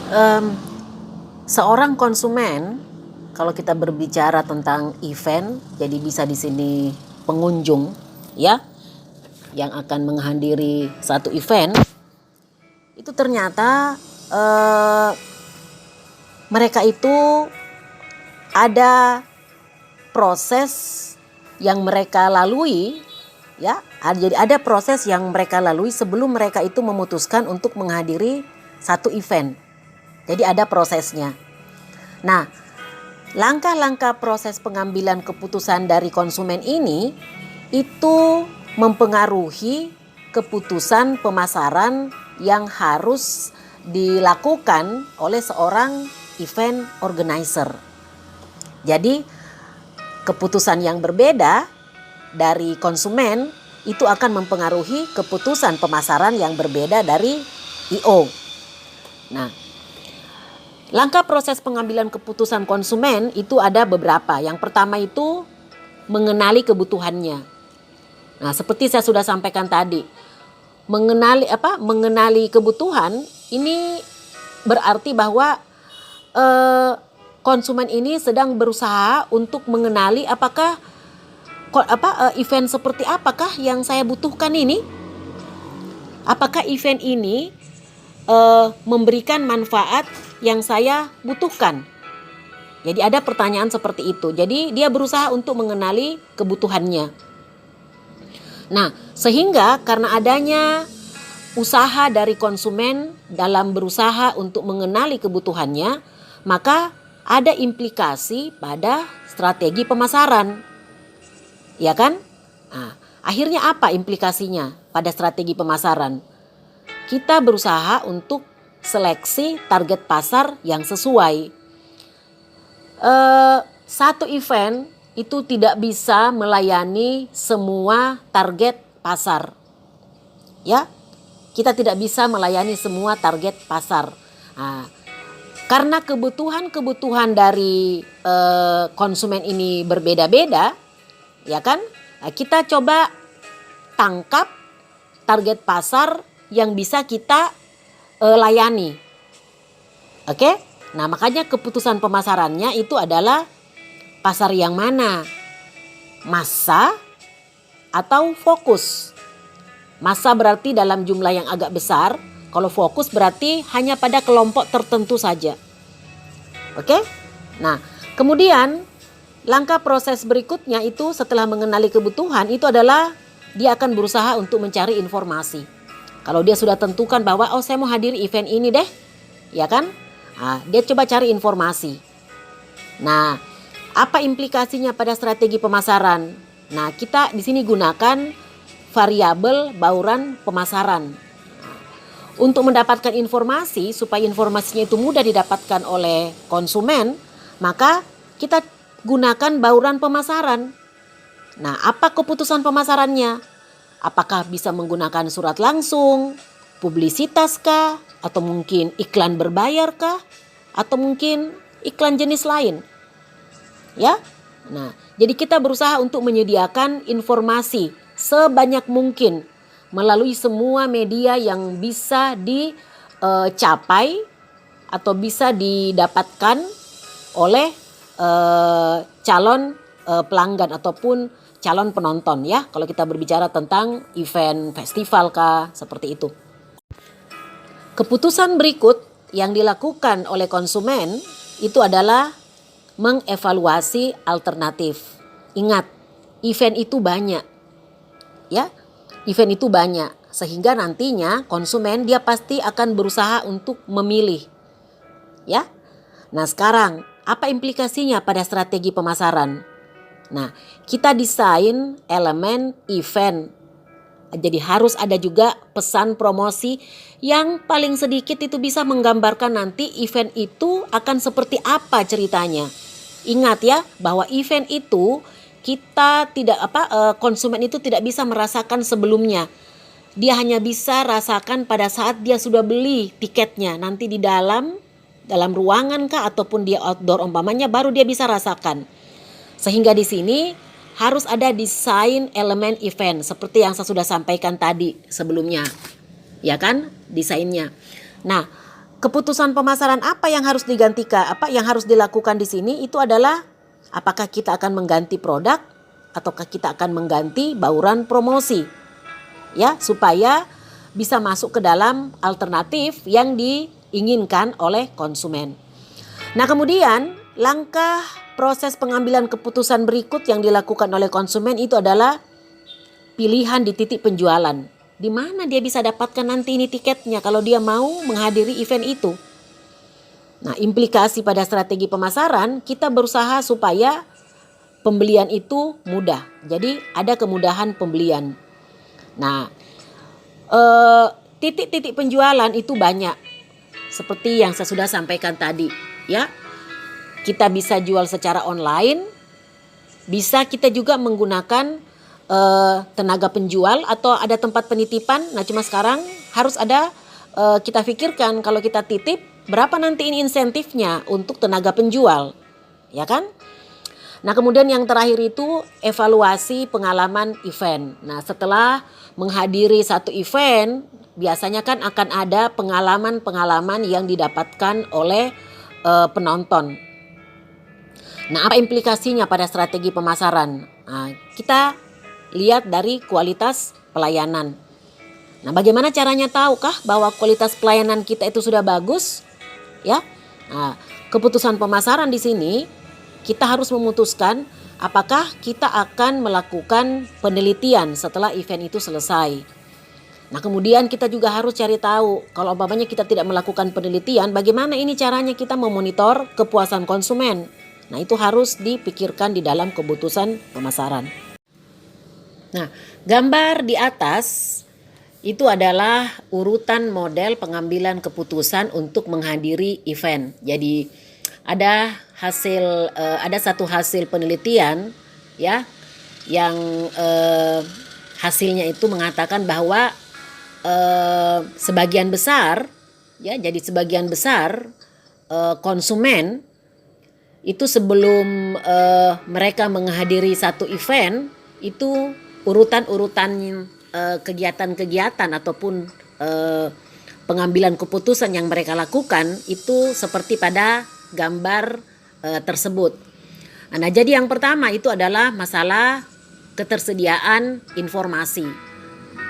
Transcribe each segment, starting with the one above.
Em, Seorang konsumen, kalau kita berbicara tentang event, jadi bisa di sini pengunjung, ya, yang akan menghadiri satu event, itu ternyata mereka itu ada proses yang mereka lalui, ya. Jadi ada proses yang mereka lalui sebelum mereka itu memutuskan untuk menghadiri satu event. Jadi ada prosesnya. Nah, langkah-langkah proses pengambilan keputusan dari konsumen ini itu mempengaruhi keputusan pemasaran yang harus dilakukan oleh seorang event organizer. Jadi keputusan yang berbeda dari konsumen itu akan mempengaruhi keputusan pemasaran yang berbeda dari I.O. Nah, langkah proses pengambilan keputusan konsumen itu ada beberapa. Yang pertama itu mengenali kebutuhannya. Nah, seperti saya sudah sampaikan tadi, mengenali kebutuhan ini berarti bahwa konsumen ini sedang berusaha untuk mengenali apakah event seperti apakah yang saya butuhkan ini, apakah event ini memberikan manfaat yang saya butuhkan. Jadi ada pertanyaan seperti itu. Jadi dia berusaha untuk mengenali kebutuhannya. Nah, sehingga karena adanya usaha dari konsumen dalam berusaha untuk mengenali kebutuhannya, maka ada implikasi pada strategi pemasaran. Ya kan? Nah, akhirnya apa implikasinya pada strategi pemasaran? Kita berusaha untuk seleksi target pasar yang sesuai. Satu event itu tidak bisa melayani semua target pasar. Ya, kita tidak bisa melayani semua target pasar. Nah, karena kebutuhan dari konsumen ini berbeda-beda, ya kan? Nah, kita coba tangkap target pasar yang bisa kita layani. Oke? Nah, makanya keputusan pemasarannya itu adalah pasar yang mana? Massa atau fokus? Massa berarti dalam jumlah yang agak besar. Kalau fokus berarti hanya pada kelompok tertentu saja. Oke? Nah, kemudian langkah proses berikutnya itu setelah mengenali kebutuhan itu adalah dia akan berusaha untuk mencari informasi. Kalau dia sudah tentukan bahwa saya mau hadiri event ini deh, ya kan? Nah, dia coba cari informasi. Nah, apa implikasinya pada strategi pemasaran? Nah, kita di sini gunakan variabel bauran pemasaran. Untuk mendapatkan informasi, supaya informasinya itu mudah didapatkan oleh konsumen, maka kita gunakan bauran pemasaran. Nah, apa keputusan pemasarannya? Apakah bisa menggunakan surat langsung, publisitas kah, atau mungkin iklan berbayar kah, atau mungkin iklan jenis lain? Ya. Nah, jadi kita berusaha untuk menyediakan informasi sebanyak mungkin melalui semua media yang bisa dicapai atau bisa didapatkan oleh calon pelanggan ataupun calon penonton, ya. Kalau kita berbicara tentang event festival kah, seperti itu. Keputusan berikut yang dilakukan oleh konsumen itu adalah mengevaluasi alternatif. Ingat, event itu banyak. Ya, event itu banyak sehingga nantinya konsumen dia pasti akan berusaha untuk memilih. Ya. Nah, sekarang apa implikasinya pada strategi pemasaran? Nah, kita desain elemen event. Jadi harus ada juga pesan promosi yang paling sedikit itu bisa menggambarkan nanti event itu akan seperti apa ceritanya. Ingat ya, bahwa event itu kita tidak konsumen itu tidak bisa merasakan sebelumnya. Dia hanya bisa rasakan pada saat dia sudah beli tiketnya. Nanti di dalam ruangan kah ataupun dia outdoor umpamanya baru dia bisa rasakan. Sehingga di sini harus ada desain elemen event seperti yang saya sudah sampaikan tadi sebelumnya. Ya kan? Desainnya. Nah, keputusan pemasaran apa yang harus digantikan, apa yang harus dilakukan di sini itu adalah apakah kita akan mengganti produk ataukah kita akan mengganti bauran promosi, ya, supaya bisa masuk ke dalam alternatif yang diinginkan oleh konsumen. Nah, kemudian langkah proses pengambilan keputusan berikut yang dilakukan oleh konsumen itu adalah pilihan di titik penjualan. Di mana dia bisa dapatkan nanti ini tiketnya kalau dia mau menghadiri event itu. Nah, implikasi pada strategi pemasaran, kita berusaha supaya pembelian itu mudah. Jadi ada kemudahan pembelian. Nah, titik-titik penjualan itu banyak. Seperti yang saya sudah sampaikan tadi, ya. Kita bisa jual secara online, bisa kita juga menggunakan tenaga penjual atau ada tempat penitipan. Nah, cuma sekarang harus ada kita pikirkan kalau kita titip berapa nanti ini insentifnya untuk tenaga penjual, ya kan? Nah, kemudian yang terakhir itu evaluasi pengalaman event. Nah, setelah menghadiri satu event, biasanya kan akan ada pengalaman-pengalaman yang didapatkan oleh penonton. Nah, apa implikasinya pada strategi pemasaran? Nah, kita lihat dari kualitas pelayanan. Nah, bagaimana caranya tahukah bahwa kualitas pelayanan kita itu sudah bagus? Ya, nah, keputusan pemasaran di sini kita harus memutuskan apakah kita akan melakukan penelitian setelah event itu selesai. Nah, kemudian kita juga harus cari tahu kalau umpamanya kita tidak melakukan penelitian, bagaimana ini caranya kita memonitor kepuasan konsumen. Nah, itu harus dipikirkan di dalam keputusan pemasaran. Nah, gambar di atas itu adalah urutan model pengambilan keputusan untuk menghadiri event. Jadi ada satu hasil penelitian, ya, yang hasilnya itu mengatakan bahwa sebagian besar konsumen itu sebelum mereka menghadiri satu event itu urutan-urutan kegiatan-kegiatan ataupun pengambilan keputusan yang mereka lakukan itu seperti pada gambar tersebut. Nah, jadi yang pertama itu adalah masalah ketersediaan informasi.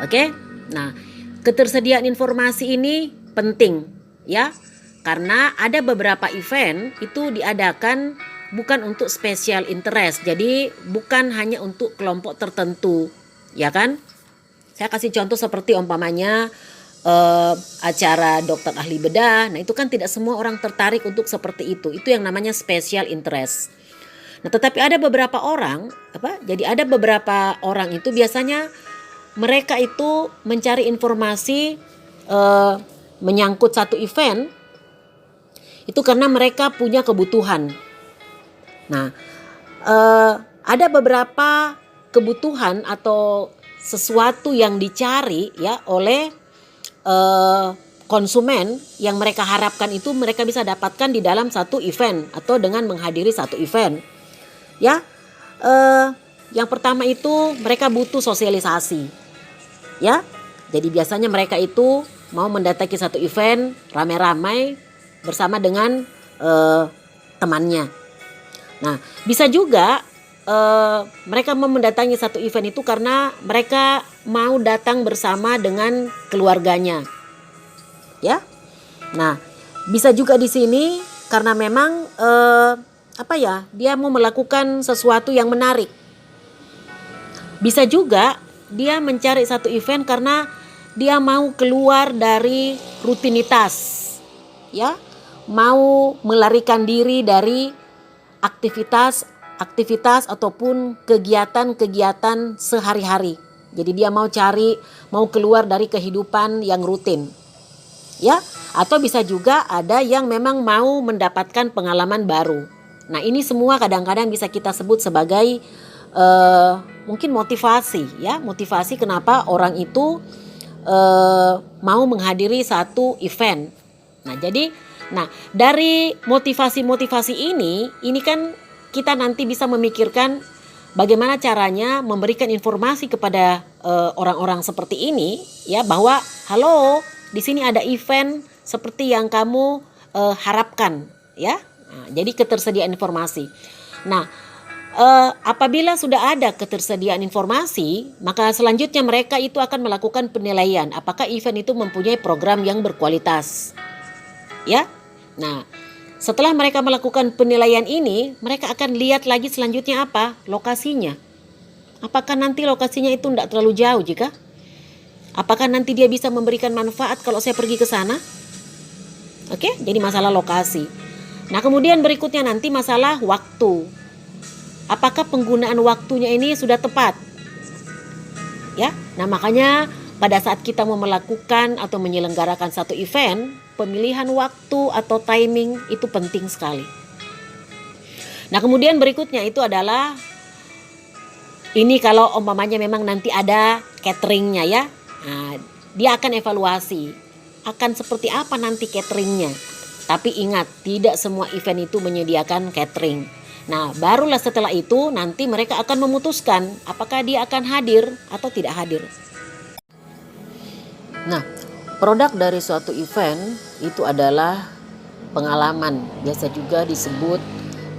Oke? Nah, ketersediaan informasi ini penting, ya. Karena ada beberapa event itu diadakan bukan untuk special interest, jadi bukan hanya untuk kelompok tertentu, ya kan? Saya kasih contoh seperti umpamanya acara dokter ahli bedah. Nah, itu kan tidak semua orang tertarik untuk seperti itu. Itu yang namanya special interest. Nah, tetapi ada beberapa orang, Jadi ada beberapa orang itu biasanya mereka itu mencari informasi menyangkut satu event itu karena mereka punya kebutuhan. Nah, ada beberapa kebutuhan atau sesuatu yang dicari, ya, oleh konsumen yang mereka harapkan itu mereka bisa dapatkan di dalam satu event atau dengan menghadiri satu event, ya. Yang pertama itu mereka butuh sosialisasi, ya. Jadi biasanya mereka itu mau mendatangi satu event ramai-ramai bersama dengan temannya. Nah, bisa juga mereka mau mendatangi satu event itu karena mereka mau datang bersama dengan keluarganya, ya. Nah, bisa juga di sini karena memang dia mau melakukan sesuatu yang menarik. Bisa juga dia mencari satu event karena dia mau keluar dari rutinitas, ya, mau melarikan diri dari aktivitas ataupun kegiatan-kegiatan sehari-hari. Jadi dia mau keluar dari kehidupan yang rutin, ya. Atau bisa juga ada yang memang mau mendapatkan pengalaman baru. Nah, ini semua kadang-kadang bisa kita sebut sebagai mungkin motivasi, ya, motivasi kenapa orang itu mau menghadiri satu event. Nah, dari motivasi-motivasi ini kan kita nanti bisa memikirkan bagaimana caranya memberikan informasi kepada orang-orang seperti ini, ya, bahwa halo, di sini ada event seperti yang kamu harapkan, ya. Nah, jadi ketersediaan informasi. Nah, apabila sudah ada ketersediaan informasi, maka selanjutnya mereka itu akan melakukan penilaian apakah event itu mempunyai program yang berkualitas. Ya. Nah, setelah mereka melakukan penilaian ini, mereka akan lihat lagi selanjutnya apa? Lokasinya. Apakah nanti lokasinya itu tidak terlalu jauh jika? Apakah nanti dia bisa memberikan manfaat kalau saya pergi ke sana? Oke, jadi masalah lokasi. Nah, kemudian berikutnya nanti masalah waktu. Apakah penggunaan waktunya ini sudah tepat? Ya, nah makanya pada saat kita mau melakukan atau menyelenggarakan satu event, pemilihan waktu atau timing itu penting sekali. Nah, kemudian berikutnya itu adalah ini kalau umpamanya memang nanti ada cateringnya ya. Nah, dia akan evaluasi akan seperti apa nanti cateringnya. Tapi ingat, tidak semua event itu menyediakan catering. Nah, barulah setelah itu nanti mereka akan memutuskan apakah dia akan hadir atau tidak hadir. Nah, produk dari suatu event itu adalah pengalaman. Biasa juga disebut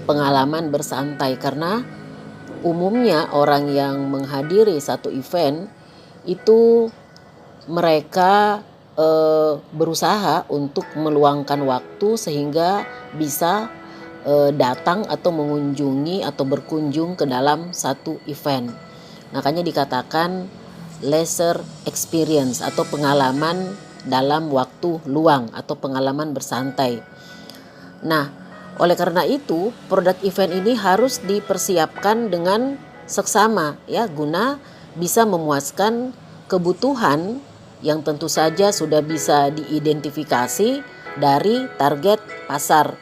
pengalaman bersantai karena umumnya orang yang menghadiri satu event itu mereka berusaha untuk meluangkan waktu sehingga bisa datang atau mengunjungi atau berkunjung ke dalam satu event. Makanya dikatakan leisure experience atau pengalaman dalam waktu luang atau pengalaman bersantai. Nah, oleh karena itu produk event ini harus dipersiapkan dengan seksama ya, guna bisa memuaskan kebutuhan yang tentu saja sudah bisa diidentifikasi dari target pasar.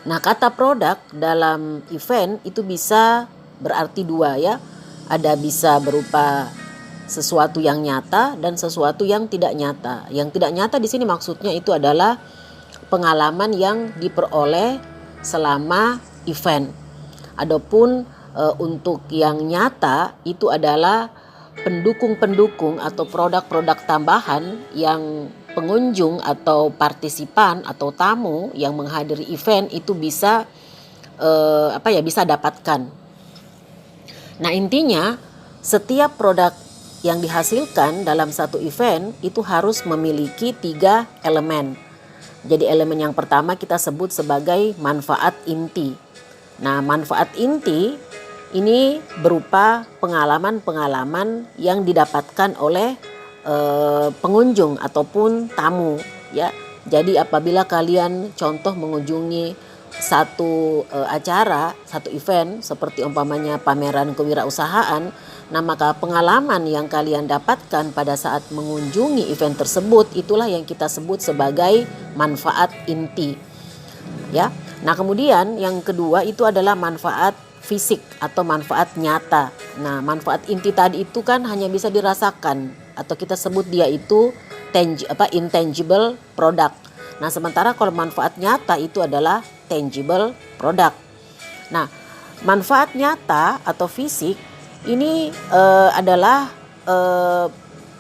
Nah, kata produk dalam event itu bisa berarti dua ya. Ada bisa berupa sesuatu yang nyata dan sesuatu yang tidak nyata. Yang tidak nyata di sini maksudnya itu adalah pengalaman yang diperoleh selama event. Adapun untuk yang nyata itu adalah pendukung-pendukung atau produk-produk tambahan yang pengunjung atau partisipan atau tamu yang menghadiri event itu bisa bisa dapatkan. Nah, intinya setiap produk yang dihasilkan dalam satu event itu harus memiliki 3 elemen. Jadi elemen yang pertama kita sebut sebagai manfaat inti. Nah, manfaat inti ini berupa pengalaman-pengalaman yang didapatkan oleh pengunjung ataupun tamu ya. Jadi apabila kalian contoh mengunjungi satu acara, satu event seperti umpamanya pameran kewirausahaan, nah maka pengalaman yang kalian dapatkan pada saat mengunjungi event tersebut itulah yang kita sebut sebagai manfaat inti. Ya. Nah, kemudian yang kedua itu adalah manfaat fisik atau manfaat nyata. Nah, manfaat inti tadi itu kan hanya bisa dirasakan atau kita sebut dia itu intangible product. Nah, sementara kalau manfaat nyata itu adalah tangible product. Nah, manfaat nyata atau fisik ini adalah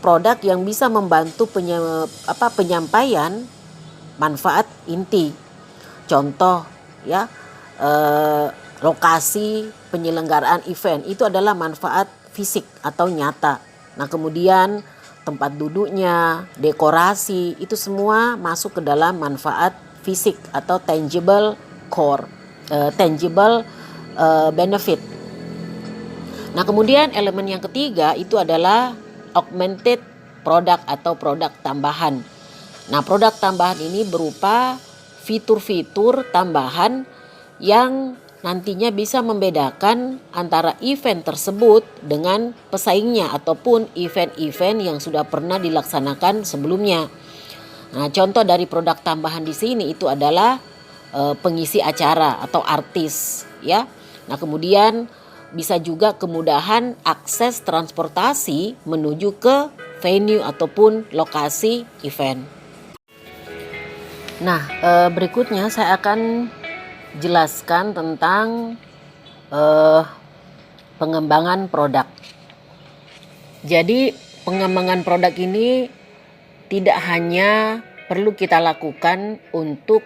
produk yang bisa membantu penyampaian manfaat inti. Contoh ya, lokasi penyelenggaraan event itu adalah manfaat fisik atau nyata. Nah, kemudian tempat duduknya, dekorasi itu semua masuk ke dalam manfaat fisik atau tangible benefit. Nah, kemudian elemen yang ketiga itu adalah augmented product atau produk tambahan. Nah, produk tambahan ini berupa fitur-fitur tambahan yang nantinya bisa membedakan antara event tersebut dengan pesaingnya ataupun event-event yang sudah pernah dilaksanakan sebelumnya. Nah, contoh dari produk tambahan di sini itu adalah pengisi acara atau artis ya. Nah, kemudian bisa juga kemudahan akses transportasi menuju ke venue ataupun lokasi event. Nah, berikutnya saya akan jelaskan tentang pengembangan produk. Jadi pengembangan produk ini tidak hanya perlu kita lakukan untuk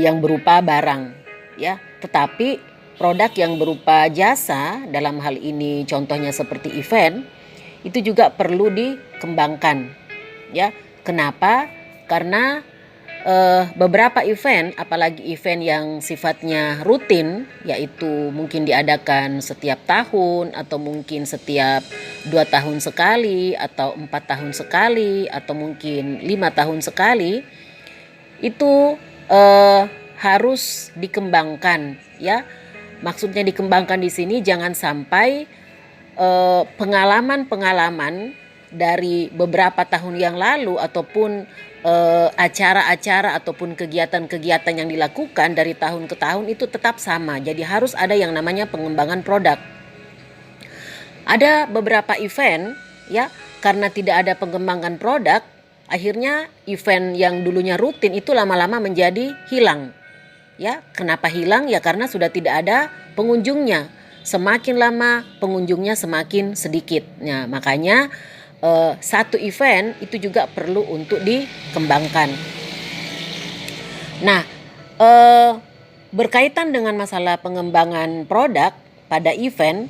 yang berupa barang, ya. Tetapi produk yang berupa jasa, dalam hal ini contohnya seperti event, itu juga perlu dikembangkan, ya. Kenapa? Karena beberapa event, apalagi event yang sifatnya rutin, yaitu mungkin diadakan setiap tahun atau mungkin setiap 2 tahun sekali atau 4 tahun sekali atau mungkin 5 tahun sekali, itu harus dikembangkan, ya. Maksudnya dikembangkan di sini jangan sampai pengalaman-pengalaman dari beberapa tahun yang lalu ataupun acara-acara ataupun kegiatan-kegiatan yang dilakukan dari tahun ke tahun itu tetap sama. Jadi harus ada yang namanya pengembangan produk. Ada beberapa event, ya, karena tidak ada pengembangan produk, akhirnya event yang dulunya rutin itu lama-lama menjadi hilang. Ya, kenapa hilang? Ya karena sudah tidak ada pengunjungnya. Semakin lama pengunjungnya semakin sedikit. Nah, makanya satu event itu juga perlu untuk dikembangkan. Nah, berkaitan dengan masalah pengembangan produk pada event,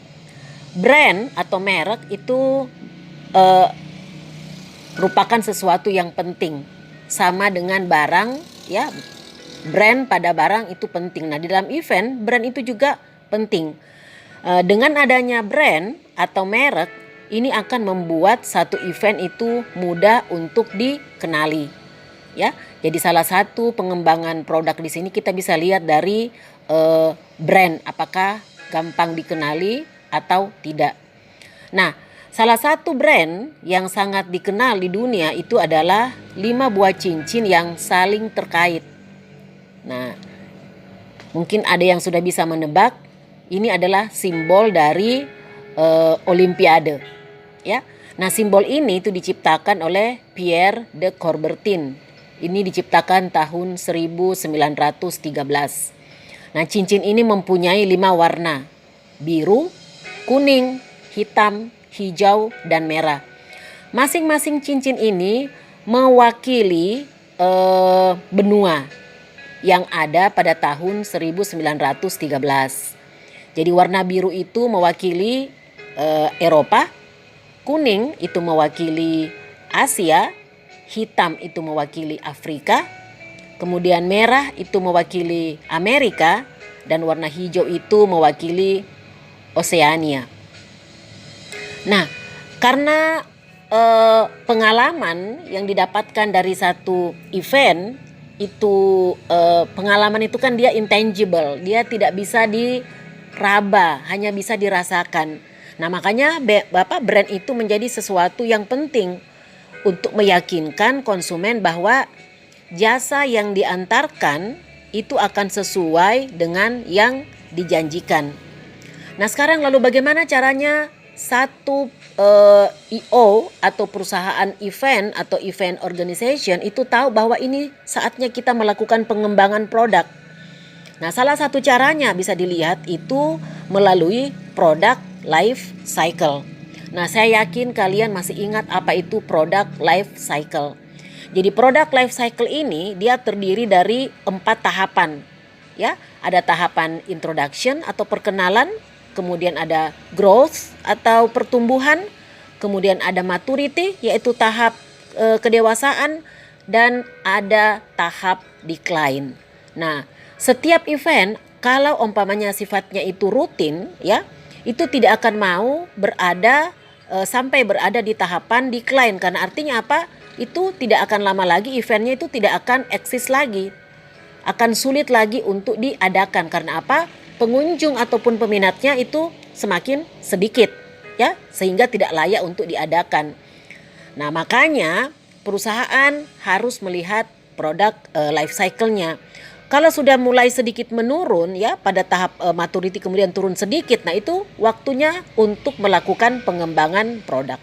brand atau merek itu merupakan sesuatu yang penting. Sama dengan barang, ya, brand pada barang itu penting. Nah, di dalam event, brand itu juga penting. Dengan adanya brand atau merek, ini akan membuat satu event itu mudah untuk dikenali, ya. Jadi salah satu pengembangan produk di sini kita bisa lihat dari brand, apakah gampang dikenali atau tidak. Nah, salah satu brand yang sangat dikenal di dunia itu adalah 5 buah cincin yang saling terkait. Nah, mungkin ada yang sudah bisa menebak, ini adalah simbol dari Olimpiade. Ya, nah simbol ini itu diciptakan oleh Pierre de Coubertin. Ini diciptakan tahun 1913. Nah, cincin ini mempunyai 5 warna: biru, kuning, hitam, hijau, dan merah. Masing-masing cincin ini mewakili benua yang ada pada tahun 1913. Jadi warna biru itu mewakili Eropa, kuning itu mewakili Asia, hitam itu mewakili Afrika, kemudian merah itu mewakili Amerika, dan warna hijau itu mewakili Oseania. Nah, karena pengalaman yang didapatkan dari satu event itu, pengalaman itu kan dia intangible, dia tidak bisa diraba, hanya bisa dirasakan. Nah, makanya brand itu menjadi sesuatu yang penting untuk meyakinkan konsumen bahwa jasa yang diantarkan itu akan sesuai dengan yang dijanjikan. Nah, sekarang lalu bagaimana caranya satu IO atau perusahaan event atau event organization itu tahu bahwa ini saatnya kita melakukan pengembangan produk? Nah, salah satu caranya bisa dilihat itu melalui product life cycle. Nah, saya yakin kalian masih ingat apa itu product life cycle. Jadi product life cycle ini dia terdiri dari 4 tahapan. Ya, ada tahapan introduction atau perkenalan, kemudian ada growth atau pertumbuhan, kemudian ada maturity yaitu tahap kedewasaan, dan ada tahap decline. Nah, setiap event kalau umpamanya sifatnya itu rutin, ya, itu tidak akan mau sampai berada di tahapan decline. Karena artinya apa? Itu tidak akan lama lagi, eventnya itu tidak akan eksis lagi. Akan sulit lagi untuk diadakan. Karena apa? Pengunjung ataupun peminatnya itu semakin sedikit, ya, sehingga tidak layak untuk diadakan. Nah, makanya perusahaan harus melihat produk life cycle-nya. Kalau sudah mulai sedikit menurun, ya, pada tahap maturity kemudian turun sedikit, nah itu waktunya untuk melakukan pengembangan produk.